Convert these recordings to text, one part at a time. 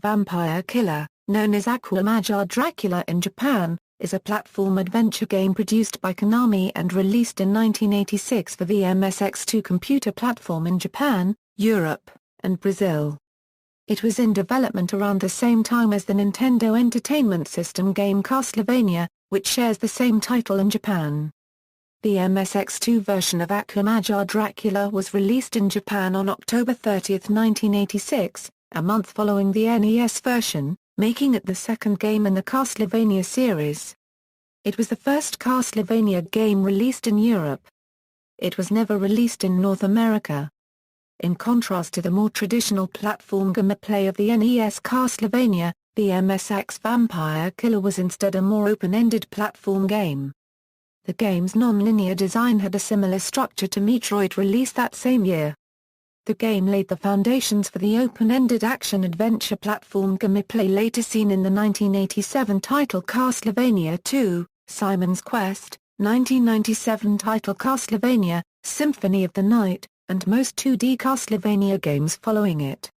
Vampire Killer, known as Aqua Major Dracula in Japan, is a platform adventure game produced by Konami and released in 1986 for the MSX2 computer platform in Japan, Europe, and Brazil. It was in development around the same time as the Nintendo Entertainment System game Castlevania, which shares the same title in Japan. The MSX2 version of Aqua Major Dracula was released in Japan on October 30, 1986, a month following the NES version, making it the second game in the Castlevania series. It was the first Castlevania game released in Europe. It was never released in North America. In contrast to the more traditional platform gameplay of the NES Castlevania, the MSX Vampire Killer was instead a more open-ended platform game. The game's non-linear design had a similar structure to Metroid, released that same year. The game laid the foundations for the open-ended action-adventure platform gameplay later seen in the 1987 title Castlevania II, Simon's Quest, 1997 title Castlevania, Symphony of the Night, and most 2D Castlevania games following it.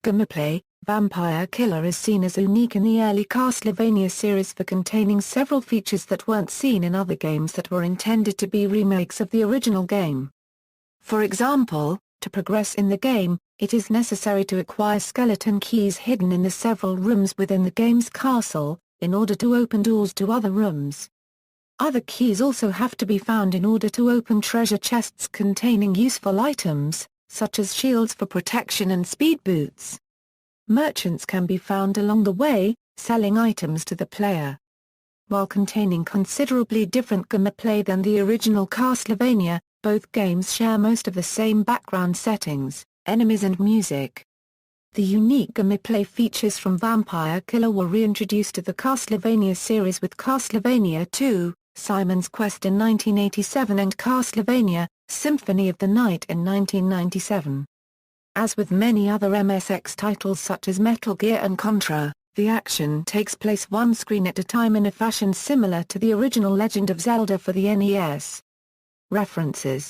Gameplay: Vampire Killer is seen as unique in the early Castlevania series for containing several features that weren't seen in other games that were intended to be remakes of the original game. For example, to progress in the game, it is necessary to acquire skeleton keys hidden in the several rooms within the game's castle, in order to open doors to other rooms. Other keys also have to be found in order to open treasure chests containing useful items, such as shields for protection and speed boots. Merchants can be found along the way, selling items to the player. While containing considerably different gameplay than the original Castlevania, both games share most of the same background settings, enemies and music. The unique gameplay features from Vampire Killer were reintroduced to the Castlevania series with Castlevania II, Simon's Quest in 1987 and Castlevania, Symphony of the Night in 1997. As with many other MSX titles such as Metal Gear and Contra, the action takes place one screen at a time in a fashion similar to the original Legend of Zelda for the NES. References